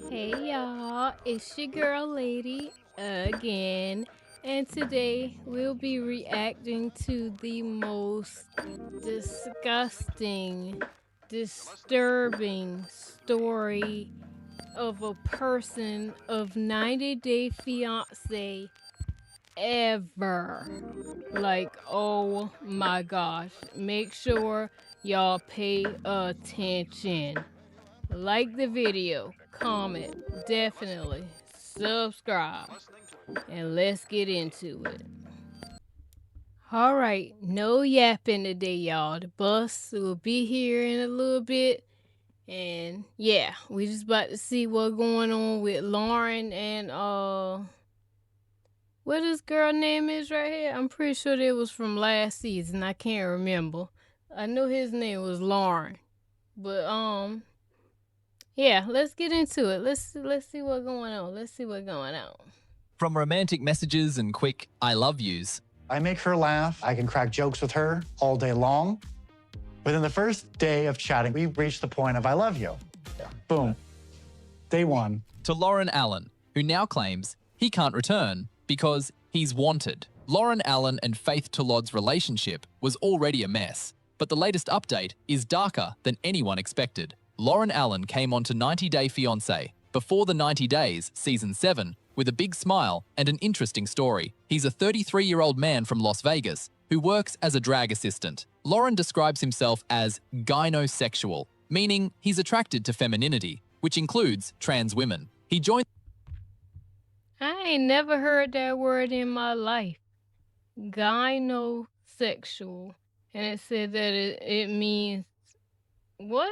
Hey y'all, it's your girl Lady again, and today we'll be reacting to the most disgusting, disturbing story of a person of 90 Day Fiancé ever. Like, oh my gosh, make sure y'all pay attention. Like the video, comment, definitely subscribe, and let's get into it. Alright, no yapping today, y'all. The bus will be here in a little bit. And yeah, we just about to see what's going on with Lauren and what this girl name is right here. I'm pretty sure it was from last season. I can't remember. I know his name was Lauren. But yeah, let's get into it. Let's see what's going on. Let's see what's going on. From romantic messages and quick I love yous. I make her laugh. I can crack jokes with her all day long. Within the first day of chatting, we reached the point of I love you. Boom. Day one. To Lauren Allen, who now claims he can't return because he's wanted. Lauren Allen and Faith Tolod's relationship was already a mess, but the latest update is darker than anyone expected. Lauren Allen came onto 90 Day Fiancé before the 90 Days Season 7 with a big smile and an interesting story. He's a 33-year-old man from Las Vegas who works as a drag assistant. Lauren describes himself as gynosexual, meaning he's attracted to femininity, which includes trans women. He joined I ain't never heard that word in my life. Gynosexual. And it said that it means what?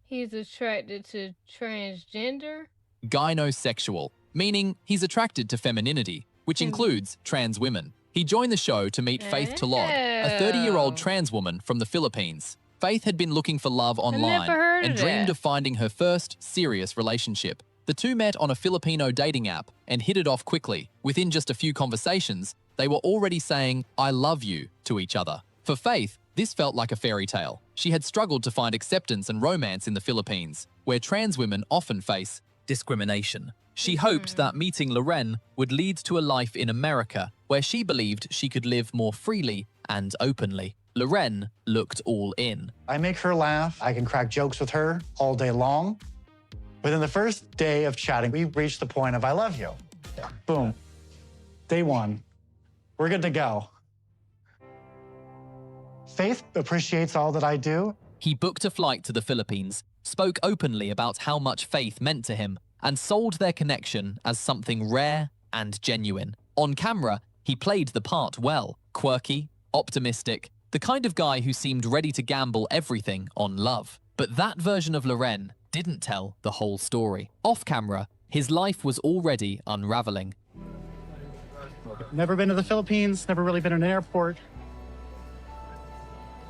He's attracted to transgender? gynosexual, meaning he's attracted to femininity, which includes trans women. He joined the show to meet Faith Tolod, a 30-year-old trans woman from the Philippines. Faith had been looking for love online and dreamed of finding her first serious relationship. The two met on a Filipino dating app and hit it off quickly. Within just a few conversations, they were already saying, "I love you" to each other. For Faith, this felt like a fairy tale. She had struggled to find acceptance and romance in the Philippines, where trans women often face discrimination. She hoped that meeting Lauren would lead to a life in America, where she believed she could live more freely and openly. Lauren looked all in. I make her laugh. I can crack jokes with her all day long. Within the first day of chatting, we reached the point of I love you. Boom. Day one. We're good to go. Faith appreciates all that I do. He booked a flight to the Philippines, spoke openly about how much Faith meant to him, and sold their connection as something rare and genuine. On camera, he played the part well, quirky, optimistic, the kind of guy who seemed ready to gamble everything on love. But that version of Lauren didn't tell the whole story. Off camera, his life was already unraveling. Never been to the Philippines, never really been in an airport.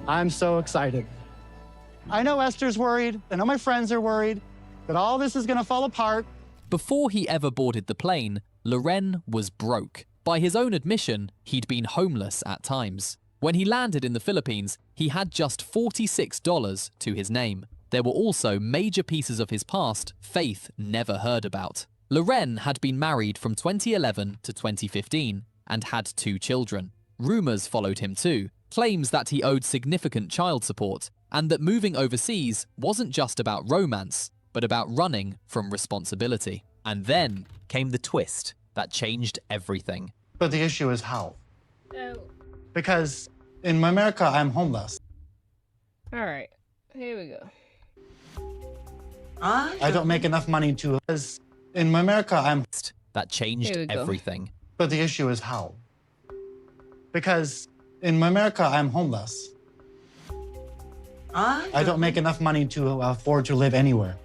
I'm so excited. I know Esther's worried, I know my friends are worried, that all this is gonna fall apart. Before he ever boarded the plane, Lauren was broke. By his own admission, he'd been homeless at times. When he landed in the Philippines, he had just $46 to his name. There were also major pieces of his past Faith never heard about. Lauren had been married from 2011 to 2015 and had 2 children. Rumors followed him too, claims that he owed significant child support and that moving overseas wasn't just about romance, but about running from responsibility. And then came the twist that changed everything. But the issue is how? Oh. Because in America, I'm homeless. Alright, here we go. I don't make enough money to, because in America, I'm... That changed everything. But the issue is how? Because in America, I'm homeless. I don't make enough money to afford to live anywhere.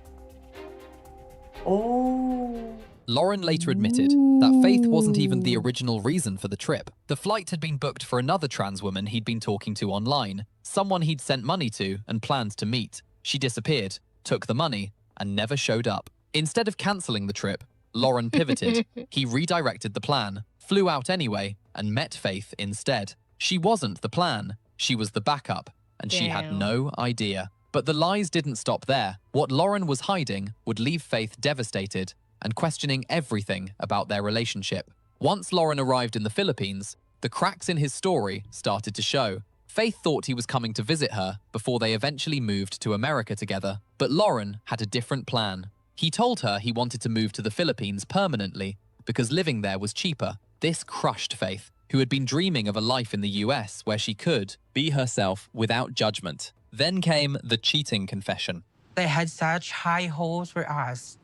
Lauren later admitted that Faith wasn't even the original reason for the trip. The flight had been booked for another trans woman he'd been talking to online, someone he'd sent money to and planned to meet. She disappeared, took the money, and never showed up. Instead of cancelling the trip, Lauren pivoted. He redirected the plan, flew out anyway, and met Faith instead. She wasn't the plan, she was the backup, and she had no idea. But the lies didn't stop there. What Lauren was hiding would leave Faith devastated and questioning everything about their relationship. Once Lauren arrived in the Philippines, the cracks in his story started to show. Faith thought he was coming to visit her before they eventually moved to America together, but Lauren had a different plan. He told her he wanted to move to the Philippines permanently because living there was cheaper. This crushed Faith, who had been dreaming of a life in the US where she could be herself without judgment. Then came the cheating confession. I had such high hopes for us,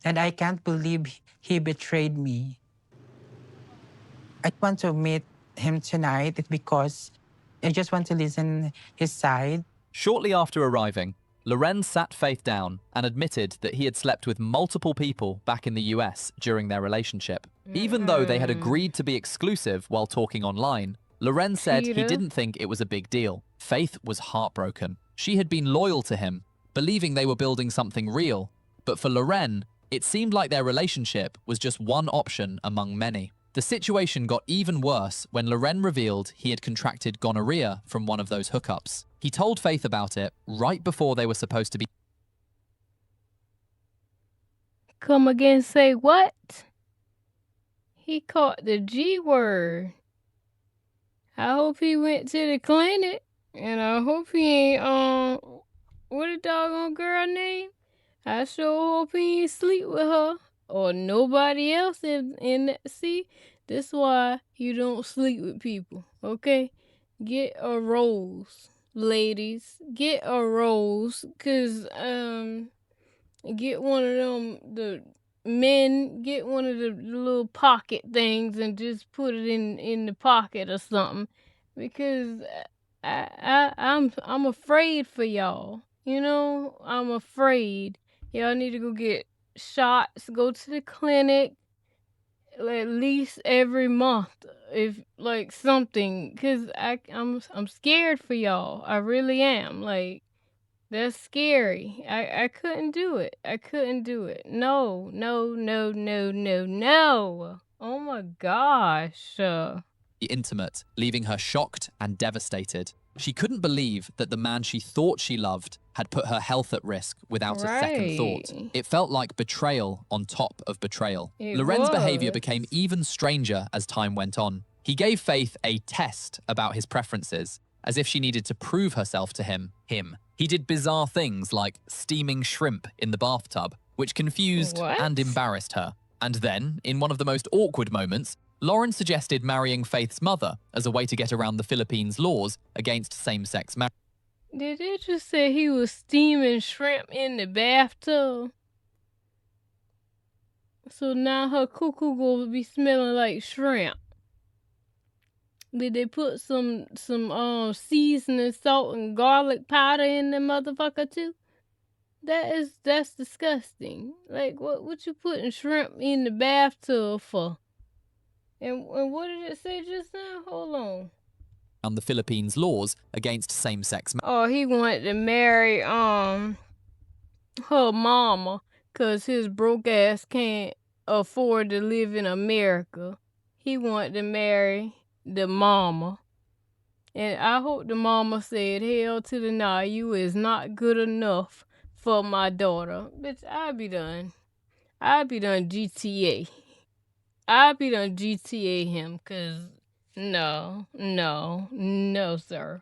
and I can't believe he betrayed me. I want to meet him tonight because I just want to listen his side. Shortly after arriving, Loren sat Faith down and admitted that he had slept with multiple people back in the US during their relationship. Even though they had agreed to be exclusive while talking online, Loren said he didn't think it was a big deal. Faith was heartbroken. She had been loyal to him, believing they were building something real. But for Loren, it seemed like their relationship was just one option among many. The situation got even worse when Loren revealed he had contracted gonorrhea from one of those hookups. He told Faith about it right before they were supposed to be. Come again, say what? He caught the G word. I hope he went to the clinic, and I hope he ain't, what a doggone girl name? I sure hope he ain't sleep with her or nobody else in see, this why you don't sleep with people, okay? Get a rose, ladies. Get a rose, cause get one of them, the men, get one of the little pocket things and just put it in the pocket or something, because I'm afraid for y'all. You know, I'm afraid. Y'all need to go get shots, go to the clinic at least every month, if like something, cause I'm scared for y'all. I really am. Like, that's scary. I couldn't do it. I couldn't do it. No, no, no, no, no, no. Oh my gosh. Intimate, leaving her shocked and devastated. She couldn't believe that the man she thought she loved had put her health at risk without a second thought. It felt like betrayal on top of betrayal. Loren's behavior became even stranger as time went on. He gave Faith a test about his preferences, as if she needed to prove herself to him. He did bizarre things like steaming shrimp in the bathtub, which confused and embarrassed her. And then, in one of the most awkward moments, Lauren suggested marrying Faith's mother as a way to get around the Philippines' laws against same-sex marriage. Did it just say he was steaming shrimp in the bathtub? So now her cuckoo will be smelling like shrimp. Did they put some seasoning, salt, and garlic powder in the motherfucker too? That's disgusting. Like, what you putting shrimp in the bathtub for? And what did it say just now? Hold on. On the Philippines' laws against same-sex marriage. Oh, he wanted to marry her mama, cause his broke ass can't afford to live in America. He wanted to marry the mama. And I hope the mama said, hell to the nah, you is not good enough for my daughter. Bitch, I'd be done GTA. I'd be done GTA him, cause no, sir.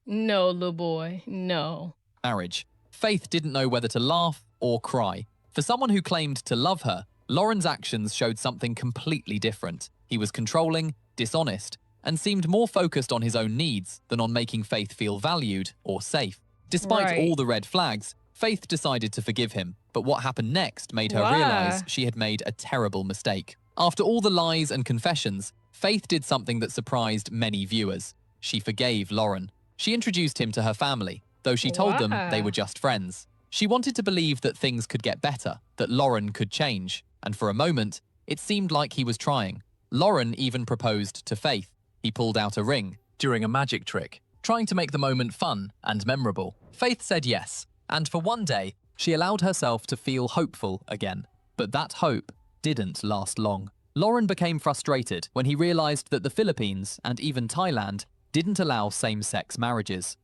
No, little boy, no. Marriage. Faith didn't know whether to laugh or cry. For someone who claimed to love her, Lauren's actions showed something completely different. He was controlling, dishonest, and seemed more focused on his own needs than on making Faith feel valued or safe. Despite all the red flags, Faith decided to forgive him, but what happened next made her realize she had made a terrible mistake. After all the lies and confessions, Faith did something that surprised many viewers. She forgave Lauren. She introduced him to her family, though she told them they were just friends. She wanted to believe that things could get better, that Lauren could change, and for a moment, it seemed like he was trying. Lauren even proposed to Faith. He pulled out a ring during a magic trick, trying to make the moment fun and memorable. Faith said yes, and for one day, she allowed herself to feel hopeful again. But that hope didn't last long. Lauren became frustrated when he realized that the Philippines and even Thailand didn't allow same-sex marriages.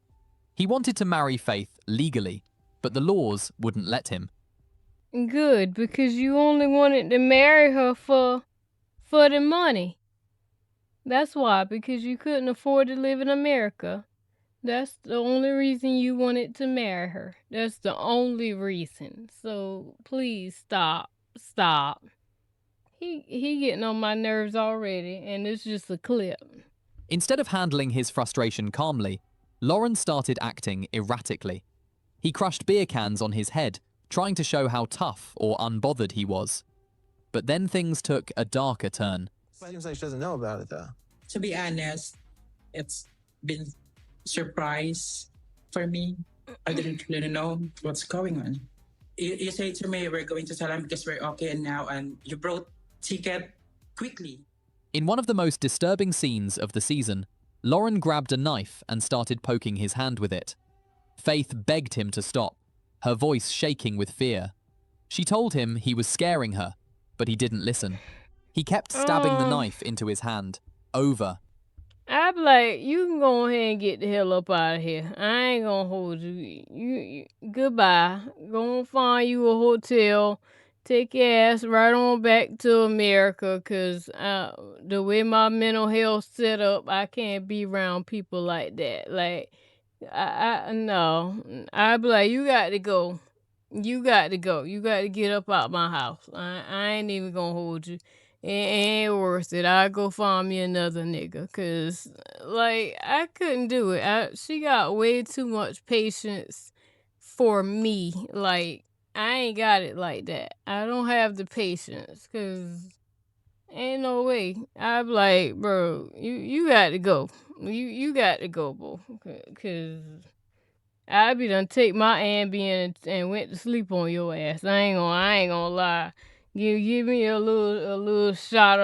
He wanted to marry Faith legally, but the laws wouldn't let him. Good, because you only wanted to marry her for the money. That's why, because you couldn't afford to live in America. That's the only reason you wanted to marry her. That's the only reason. So please stop. Stop. He getting on my nerves already, and it's just a clip. Instead of handling his frustration calmly, Lauren started acting erratically. He crushed beer cans on his head, trying to show how tough or unbothered he was. But then things took a darker turn. Seems like she doesn't know about it, though. To be honest, it's been surprise for me. I didn't really know what's going on. You say to me, we're going to tell him because we're okay now, and you brought ticket quickly. In one of the most disturbing scenes of the season, Lauren grabbed a knife and started poking his hand with it. Faith begged him to stop, her voice shaking with fear. She told him he was scaring her, but he didn't listen. He kept stabbing the knife into his hand, over. I'd be like, you can go ahead and get the hell up out of here. I ain't gonna hold you. Goodbye. Go and find you a hotel. Take your ass right on back to America, because the way my mental health set up, I can't be around people like that. Like, no. I'd be like, you got to go. You got to go. You got to get up out my house. I ain't even gonna hold you. It ain't worth it. I'll go find me another nigga, because, like, I couldn't do it. She got way too much patience for me. Like, I ain't got it like that. I don't have the patience, because ain't no way. I'm like, bro, you got to go. You got to go, bro, because I be done take my Ambien and went to sleep on your ass. I ain't gonna lie. Give me a little shot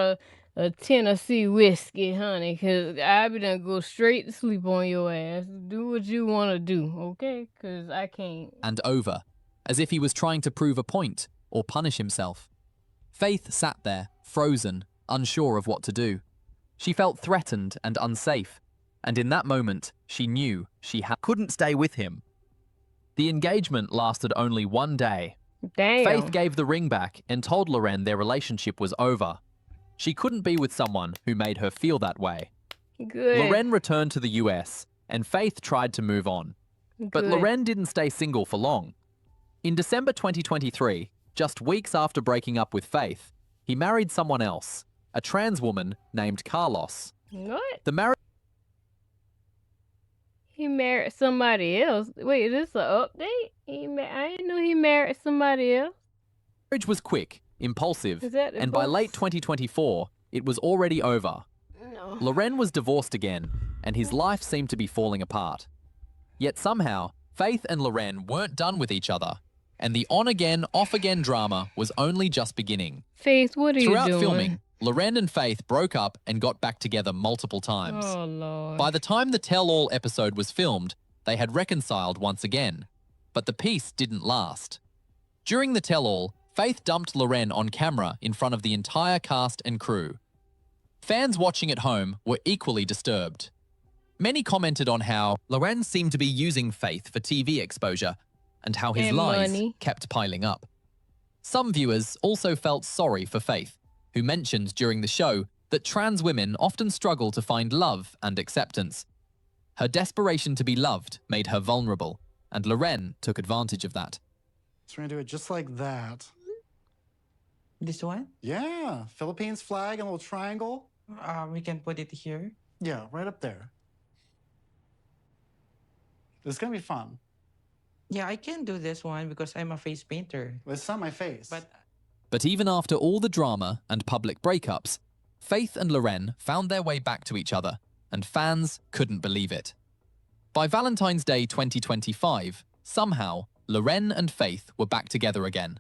of Tennessee whiskey, honey, because I be done go straight to sleep on your ass. Do what you want to do, okay? Because I can't. And over, as if he was trying to prove a point or punish himself. Faith sat there, frozen, unsure of what to do. She felt threatened and unsafe, and in that moment, she knew she couldn't stay with him. The engagement lasted only 1 day. Damn. Faith gave the ring back and told Loren their relationship was over. She couldn't be with someone who made her feel that way. Good. Loren returned to the US, and Faith tried to move on. But Good. Loren didn't stay single for long. In December 2023, just weeks after breaking up with Faith, he married someone else, a trans woman named Carlos. What? The marriage He married somebody else. Wait, is this an update? I didn't know he married somebody else. was quick, impulsive, Is that and by divorce? late 2024, it was already over. No. Loren was divorced again, and his life seemed to be falling apart. Yet somehow, Faith and Loren weren't done with each other, and the on-again, off-again drama was only just beginning. Faith, what are you Throughout doing? filming, Loren and Faith broke up and got back together multiple times. Oh, Lord. By the time the tell-all episode was filmed, they had reconciled once again. But the peace didn't last. During the tell-all, Faith dumped Loren on camera in front of the entire cast and crew. Fans watching at home were equally disturbed. Many commented on how Loren seemed to be using Faith for TV exposure and how his And lies money. kept piling up. Some viewers also felt sorry for Faith, who mentioned during the show that trans women often struggle to find love and acceptance. Her desperation to be loved made her vulnerable, and Loren took advantage of that. So we're gonna do it just like that. This one? Yeah, Philippines flag and a little triangle. We can put it here. Yeah, right up there. This is gonna be fun. Yeah, I can do this one because I'm a face painter. It's not my face. But even after all the drama and public breakups, Faith and Loren found their way back to each other, and fans couldn't believe it. By Valentine's Day 2025, somehow, Loren and Faith were back together again.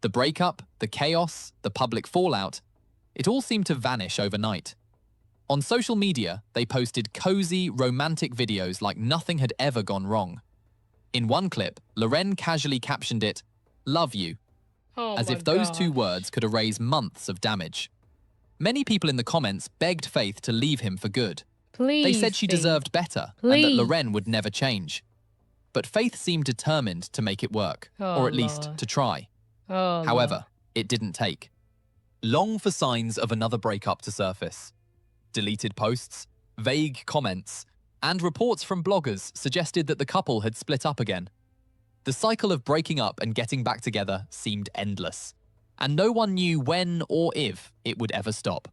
The breakup, the chaos, the public fallout, it all seemed to vanish overnight. On social media, they posted cozy, romantic videos like nothing had ever gone wrong. In one clip, Loren casually captioned it, "Love you," Oh, as my if those two gosh. words could erase months of damage. Many people in the comments begged Faith to leave him for good. Please, They said she Faith. deserved better and that Please. Loren would never change. but Faith seemed determined to make it work, Oh, or at least Lord. to try. Oh, However, Lord. it didn't take long for signs of another breakup to surface. Deleted posts, vague comments, and reports from bloggers suggested that the couple had split up again. The cycle of breaking up and getting back together seemed endless, and no one knew when or if it would ever stop.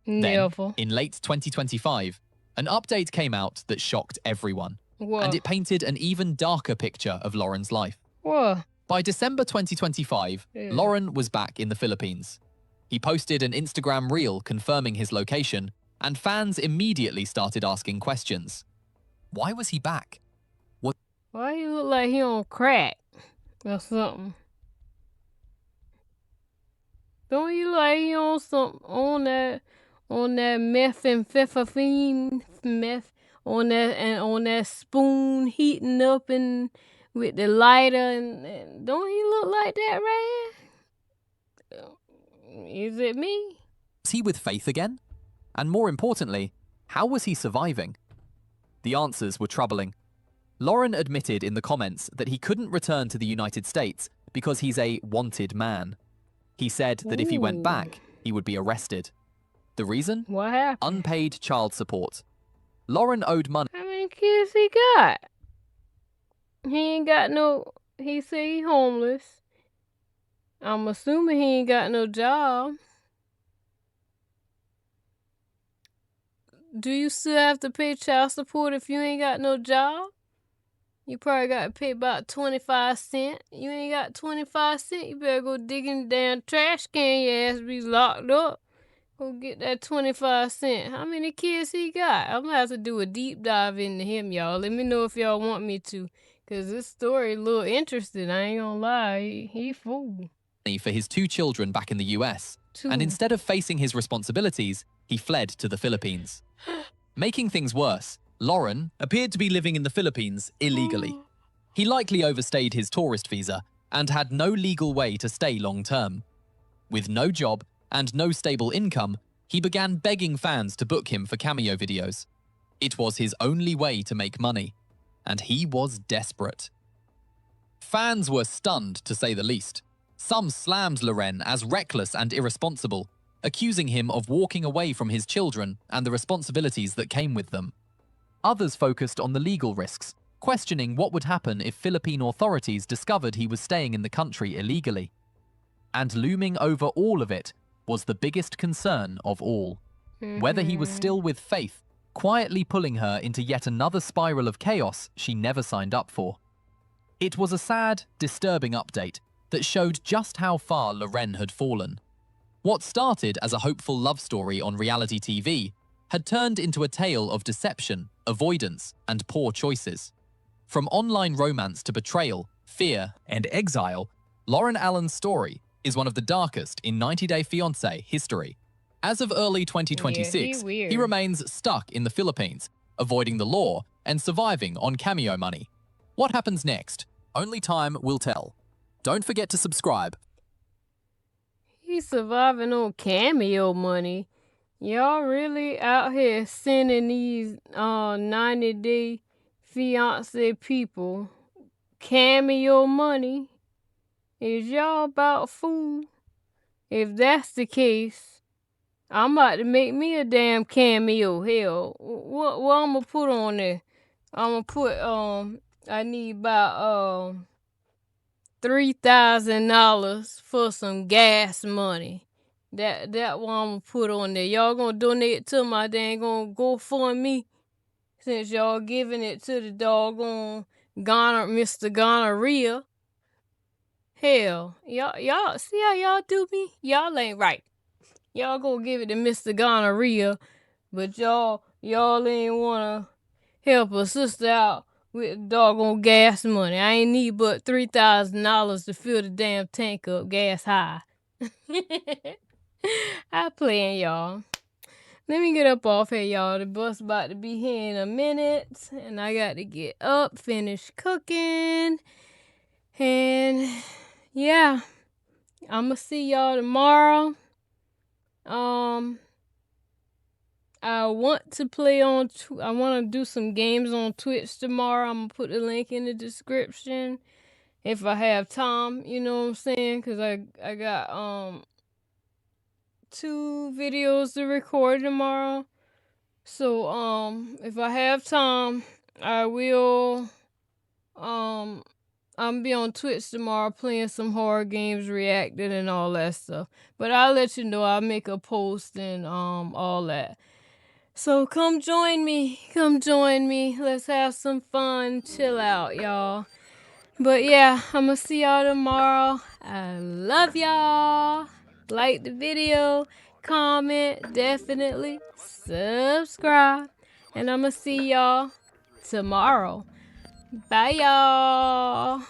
Then, Never. in late 2025, an update came out that shocked everyone, and it painted an even darker picture of Lauren's life. What? By December 2025, Lauren was back in the Philippines. He posted an Instagram reel confirming his location, and fans immediately started asking questions. Why was he back? Why he look like he on crack or something? Don't he look like he on some on that methamphetamine meth on that spoon heating up and with the lighter and don't he look like that right here? Is it me? Was he with Faith again? And more importantly, how was he surviving? The answers were troubling. Lauren admitted in the comments that he couldn't return to the United States because he's a wanted man. He said that if he went back, he would be arrested. The reason? What happened? Unpaid child support. Lauren owed money. How many kids he got? He ain't got no. He said he homeless. I'm assuming he ain't got no job. Do you still have to pay child support if you ain't got no job? You probably got to pay about 25 cents. You ain't got 25 cents, you better go dig in the damn trash can. Your ass be locked up. Go get that 25 cents. How many kids he got? I'm gonna have to do a deep dive into him, y'all. Let me know if y'all want me to, because this story a little interesting. I ain't gonna lie. He fool. For his 2 children back in the US. And instead of facing his responsibilities, he fled to the Philippines. Making things worse, Lauren appeared to be living in the Philippines illegally. He likely overstayed his tourist visa and had no legal way to stay long term. With no job and no stable income, he began begging fans to book him for cameo videos. It was his only way to make money, and he was desperate. Fans were stunned, to say the least. Some slammed Lauren as reckless and irresponsible, accusing him of walking away from his children and the responsibilities that came with them. Others focused on the legal risks, questioning what would happen if Philippine authorities discovered he was staying in the country illegally. And looming over all of it was the biggest concern of all. Whether he was still with Faith, quietly pulling her into yet another spiral of chaos she never signed up for. It was a sad, disturbing update that showed just how far Lauren had fallen. What started as a hopeful love story on reality TV had turned into a tale of deception, avoidance, and poor choices. From online romance to betrayal, fear, and exile, Lauren Allen's story is one of the darkest in 90 Day Fiancé history. As of early 2026, he remains stuck in the Philippines, avoiding the law and surviving on cameo money. What happens next? Only time will tell. Don't forget to subscribe. He's surviving on cameo money. Y'all really out here sending these 90-day fiancé people cameo money? Is y'all about fool? If that's the case, I'm about to make me a damn cameo. Hell, what I'm gonna put on there? I'm gonna put I need about $3,000 for some gas money. That what I'm gonna put on there. Y'all gonna donate to my dang gonna go for me, since y'all giving it to the doggone Mr. Gonorrhea. Hell, y'all see how y'all do me? Y'all ain't right. Y'all gonna give it to Mr. Gonorrhea, but y'all ain't wanna help a sister out with doggone gas money. I ain't need but $3,000 to fill the damn tank up gas high. I playing, y'all. Let me get up off here, y'all. The bus about to be here in a minute, and I got to get up, finish cooking, and yeah, I'ma see y'all tomorrow. I want to play on. I want to do some games on Twitch tomorrow. I'm gonna put the link in the description if I have time. You know what I'm saying? Cause I got 2 videos to record tomorrow. So if I have time, I will I'm be on Twitch tomorrow playing some horror games, reacting and all that stuff. But I'll let you know. I'll make a post and all that. So come join me. Come join me. Let's have some fun. Chill out, y'all. But yeah, I'm gonna see y'all tomorrow. I love y'all. Like the video, comment, definitely subscribe. And I'm gonna see y'all tomorrow. Bye, y'all.